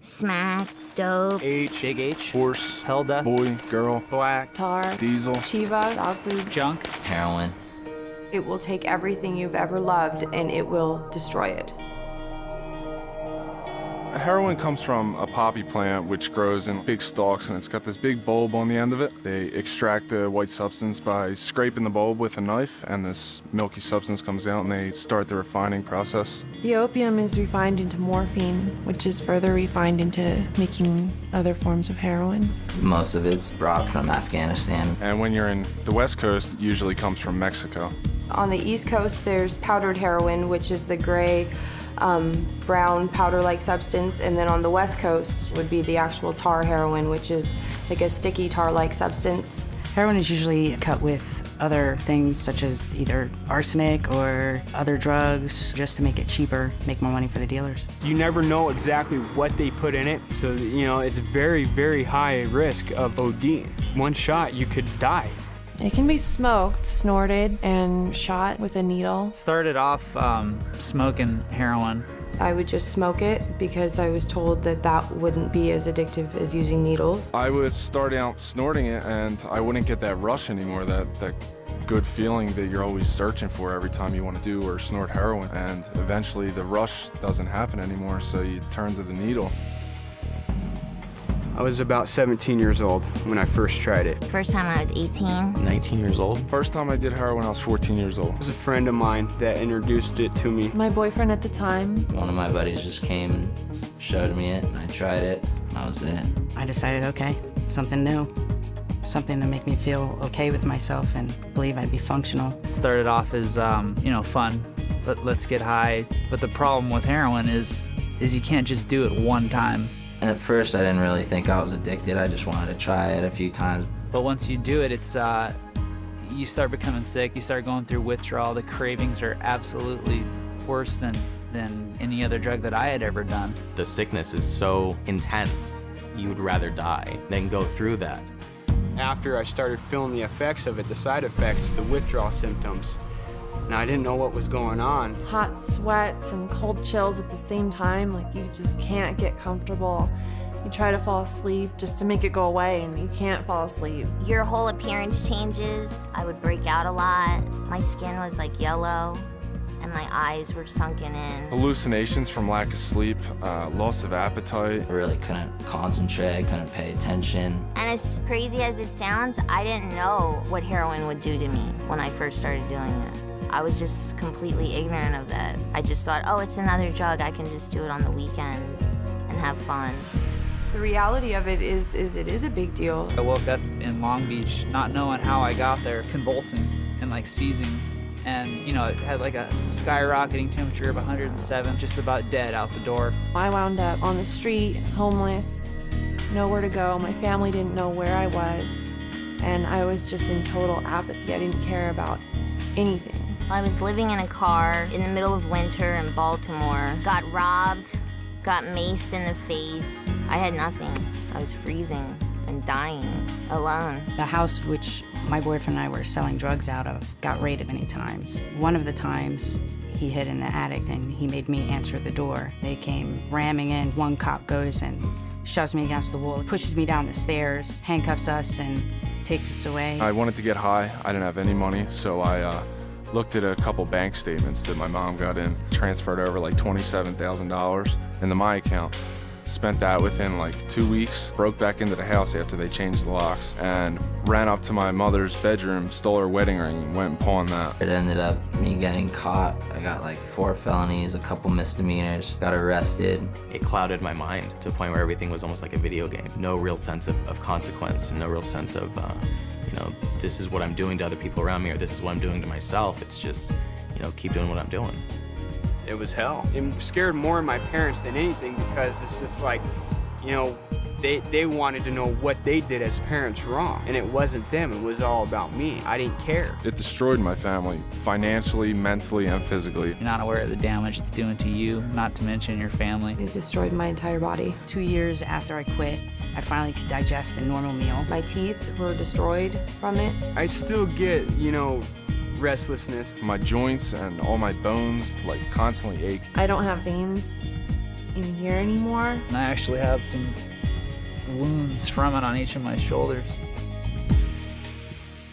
Smack, dope. H, Big H, horse, Hilda, boy, girl, black, tar, diesel, Shiva, dog food. junk. Heroin. It will take everything you've ever loved and it will destroy it. Heroin comes from a poppy plant which grows in big stalks, and it's got this big bulb on the end of it. They extract the white substance by scraping the bulb with a knife, and this milky substance comes out, and they start the refining process. The opium is refined into morphine, which is further refined into making other forms of heroin. Most of it's brought from Afghanistan. And when you're in the West Coast, it usually comes from Mexico. On the East Coast, there's powdered heroin, which is the gray, brown powder-like substance, and then on the West Coast would be the actual tar heroin, which is like a sticky tar-like substance. Heroin is usually cut with other things such as either arsenic or other drugs just to make it cheaper, make more money for the dealers. You never know exactly what they put in it, so it's very, very high risk of ODing. One shot, you could die. It can be smoked, snorted, and shot with a needle. Started off smoking heroin. I would just smoke it because I was told that that wouldn't be as addictive as using needles. I would start out snorting it, and I wouldn't get that rush anymore, that good feeling that you're always searching for every time you want to do or snort heroin. And eventually the rush doesn't happen anymore, so you turn to the needle. I was about 17 years old when I first tried it. First time I was 18. 19 years old. First time I did heroin, I was 14 years old. It was a friend of mine that introduced it to me. My boyfriend at the time. One of my buddies just came and showed me it, and I tried it, and that was it. I decided, okay, something new, something to make me feel okay with myself and believe I'd be functional. Started off as fun. Let's get high. But the problem with heroin is you can't just do it one time. And at first, I didn't really think I was addicted. I just wanted to try it a few times. But once you do it, it's you start becoming sick. You start going through withdrawal. The cravings are absolutely worse than any other drug that I had ever done. The sickness is so intense, you would rather die than go through that. After I started feeling the effects of it, the side effects, the withdrawal symptoms, and I didn't know what was going on. Hot sweats and cold chills at the same time, like you just can't get comfortable. You try to fall asleep just to make it go away, and you can't fall asleep. Your whole appearance changes. I would break out a lot. My skin was like yellow, and my eyes were sunken in. Hallucinations from lack of sleep, loss of appetite. I really couldn't concentrate, couldn't pay attention. And as crazy as it sounds, I didn't know what heroin would do to me when I first started doing it. I was just completely ignorant of that. I just thought, oh, it's another drug. I can just do it on the weekends and have fun. The reality of it is it is a big deal. I woke up in Long Beach not knowing how I got there, convulsing and like seizing. And it had like a skyrocketing temperature of 107, just about dead out the door. I wound up on the street, homeless, nowhere to go. My family didn't know where I was, and I was just in total apathy. I didn't care about anything. I was living in a car in the middle of winter in Baltimore, got robbed, got maced in the face. I had nothing. I was freezing and dying, alone. The house which my boyfriend and I were selling drugs out of got raided many times. One of the times, he hid in the attic and he made me answer the door. They came ramming in. One cop goes and shoves me against the wall, pushes me down the stairs, handcuffs us, and takes us away. I wanted to get high. I didn't have any money, so I looked at a couple bank statements that my mom got in, transferred over like $27,000 into my account. Spent that within like 2 weeks, broke back into the house after they changed the locks, and ran up to my mother's bedroom, stole her wedding ring, and went and pawned that. It ended up me getting caught. I got like 4 felonies, a couple misdemeanors, got arrested. It clouded my mind to a point where everything was almost like a video game. No real sense of consequence, no real sense of, this is what I'm doing to other people around me, or this is what I'm doing to myself. It's just, keep doing what I'm doing. It was hell. It scared more of my parents than anything because it's just like, they wanted to know what they did as parents wrong. And it wasn't them, it was all about me. I didn't care. It destroyed my family, financially, mentally, and physically. You're not aware of the damage it's doing to you, not to mention your family. It destroyed my entire body. 2 years after I quit, I finally could digest a normal meal. My teeth were destroyed from it. I still get, restlessness. My joints and all my bones like constantly ache. I don't have veins in here anymore. And I actually have some wounds from it on each of my shoulders.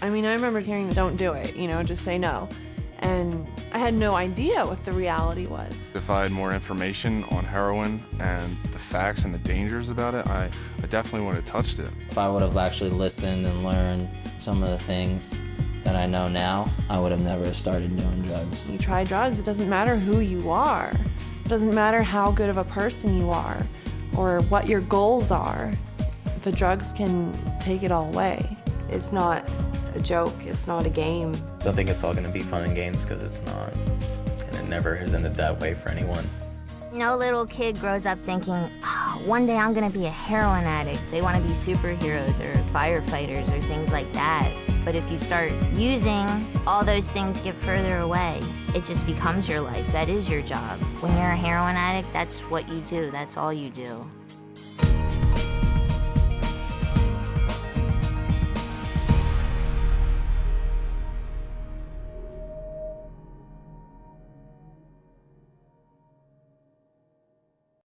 I mean, I remember hearing, don't do it, you know, just say no. And I had no idea what the reality was. If I had more information on heroin and the facts and the dangers about it, I definitely would have touched it. If I would have actually listened and learned some of the things that I know now, I would have never started doing drugs. You try drugs, it doesn't matter who you are. It doesn't matter how good of a person you are or what your goals are. The drugs can take it all away. It's not a joke, it's not a game. Don't think it's all gonna be fun and games, because it's not. And it never has ended that way for anyone. No little kid grows up thinking, oh, one day I'm gonna be a heroin addict. They wanna be superheroes or firefighters or things like that. But if you start using, all those things get further away. It just becomes your life. That is your job. When you're a heroin addict, that's what you do. That's all you do.